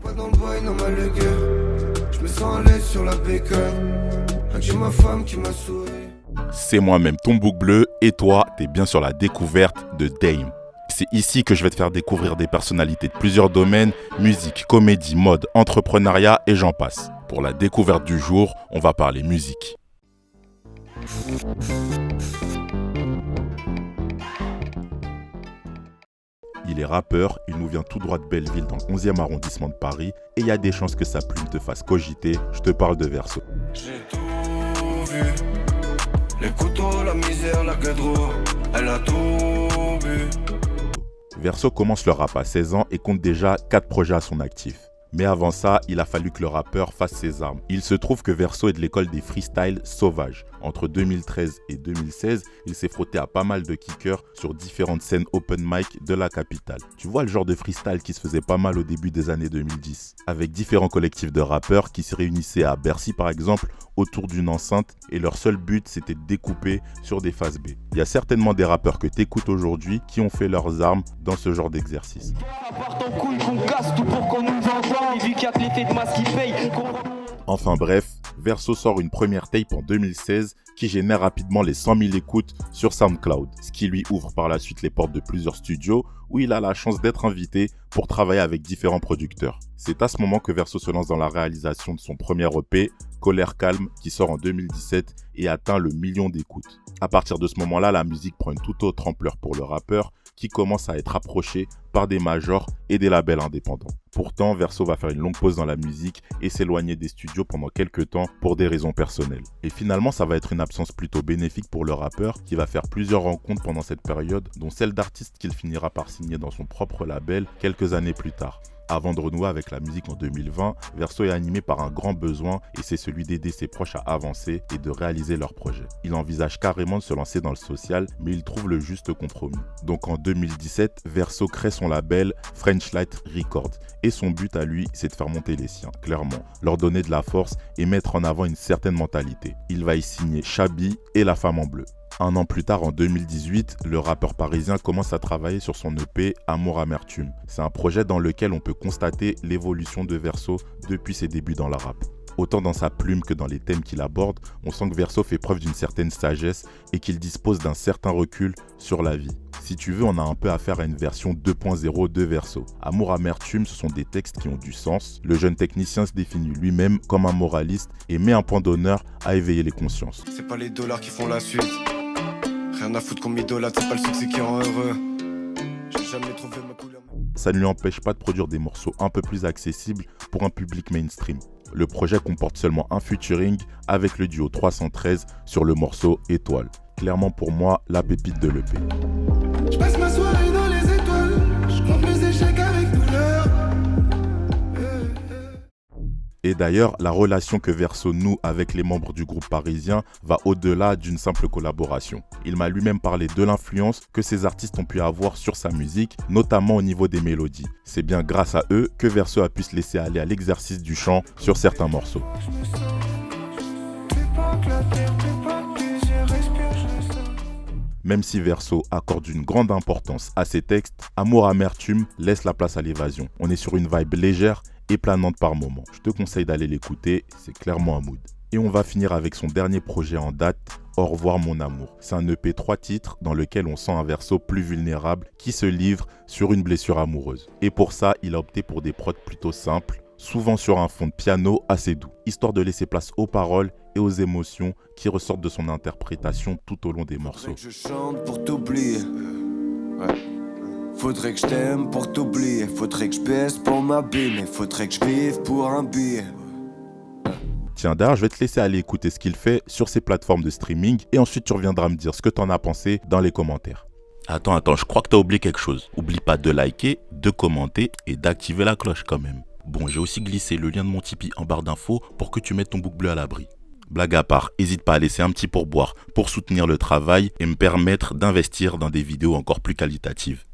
Pas dans le boy, non ma légué. Je me sens à l'aise sur la bécane. J'ai ma femme qui m'a souri. C'est moi-même, ton bouc bleu, et toi, t'es bien sur la découverte de Dame. C'est ici que je vais te faire découvrir des personnalités de plusieurs domaines, musique, comédie, mode, entrepreneuriat et j'en passe. Pour la découverte du jour, on va parler musique. Il est rappeur, il nous vient tout droit de Belleville dans le 11e arrondissement de Paris et il y a des chances que sa plume te fasse cogiter, je te parle de Verso. J'ai tout vu. Les couteaux, la misère, la gadro, elle a tout vu. Verso commence le rap à 16 ans et compte déjà 4 projets à son actif. Mais avant ça, il a fallu que le rappeur fasse ses armes. Il se trouve que Verso est de l'école des freestyles sauvages. Entre 2013 et 2016, il s'est frotté à pas mal de kickers sur différentes scènes open mic de la capitale. Tu vois le genre de freestyle qui se faisait pas mal au début des années 2010, avec différents collectifs de rappeurs qui se réunissaient à Bercy par exemple, autour d'une enceinte, et leur seul but c'était de découper sur des phases B. Il y a certainement des rappeurs que t'écoutes aujourd'hui qui ont fait leurs armes dans ce genre d'exercice. Enfin bref, Verso sort une première tape en 2016 qui génère rapidement les 100 000 écoutes sur SoundCloud, ce qui lui ouvre par la suite les portes de plusieurs studios où il a la chance d'être invité pour travailler avec différents producteurs. C'est à ce moment que Verso se lance dans la réalisation de son premier EP, Colère Calme, qui sort en 2017 et atteint le 1 million d'écoutes. À partir de ce moment-là, la musique prend une toute autre ampleur pour le rappeur qui commence à être approché par des majors et des labels indépendants. Pourtant, Verso va faire une longue pause dans la musique et s'éloigner des studios pendant quelques temps pour des raisons personnelles. Et finalement, ça va être une absence plutôt bénéfique pour le rappeur qui va faire plusieurs rencontres pendant cette période, dont celle d'artistes qu'il finira par signer dans son propre label quelques années plus tard. Avant de renouer avec la musique en 2020, Verso est animé par un grand besoin et c'est celui d'aider ses proches à avancer et de réaliser leurs projets. Il envisage carrément de se lancer dans le social, mais il trouve le juste compromis. Donc en 2017, Verso crée son label French Light Records et son but à lui, c'est de faire monter les siens, clairement, leur donner de la force et mettre en avant une certaine mentalité. Il va y signer Chabi et La Femme en Bleu. Un an plus tard, en 2018, le rappeur parisien commence à travailler sur son EP Amour Amertume. C'est un projet dans lequel on peut constater l'évolution de Verso depuis ses débuts dans le rap. Autant dans sa plume que dans les thèmes qu'il aborde, on sent que Verso fait preuve d'une certaine sagesse et qu'il dispose d'un certain recul sur la vie. Si tu veux, on a un peu affaire à une version 2.0 de Verso. Amour Amertume, ce sont des textes qui ont du sens. Le jeune technicien se définit lui-même comme un moraliste et met un point d'honneur à éveiller les consciences. C'est pas les dollars qui font la suite. Rien à foutre qu'on m'idolâtre, c'est pas le succès qui rend heureux. J'ai jamais trouvé ma couleur. Ça ne lui empêche pas de produire des morceaux un peu plus accessibles pour un public mainstream. Le projet comporte seulement un featuring avec le duo 313 sur le morceau Étoile. Clairement pour moi, la pépite de l'EP. Je passe ma soirée dans les étoiles, je compte mes échecs avec douleur. Et d'ailleurs, la relation que Verso noue avec les membres du groupe parisien va au-delà d'une simple collaboration. Il m'a lui-même parlé de l'influence que ces artistes ont pu avoir sur sa musique, notamment au niveau des mélodies. C'est bien grâce à eux que Verso a pu se laisser aller à l'exercice du chant sur certains morceaux. Même si Verso accorde une grande importance à ses textes, Amour Amertume laisse la place à l'évasion. On est sur une vibe légère et planante par moments. Je te conseille d'aller l'écouter, c'est clairement un mood. Et on va finir avec son dernier projet en date, Au revoir mon amour. C'est un EP 3 titres dans lequel on sent un Verso plus vulnérable qui se livre sur une blessure amoureuse. Et pour ça, il a opté pour des prods plutôt simples, souvent sur un fond de piano assez doux, histoire de laisser place aux paroles et aux émotions qui ressortent de son interprétation tout au long des morceaux. Faudrait que je chante pour t'oublier. Ouais. Faudrait que je t'aime pour t'oublier. Faudrait que je baisse pour m'abîmer. Faudrait que je vive pour un billet. Tiens, d'ailleurs, je vais te laisser aller écouter ce qu'il fait sur ses plateformes de streaming et ensuite tu reviendras me dire ce que t'en as pensé dans les commentaires. Attends, je crois que t'as oublié quelque chose. Oublie pas de liker, de commenter et d'activer la cloche quand même. Bon, j'ai aussi glissé le lien de mon Tipeee en barre d'infos pour que tu mettes ton bouc bleu à l'abri. Blague à part, n'hésite pas à laisser un petit pourboire pour soutenir le travail et me permettre d'investir dans des vidéos encore plus qualitatives.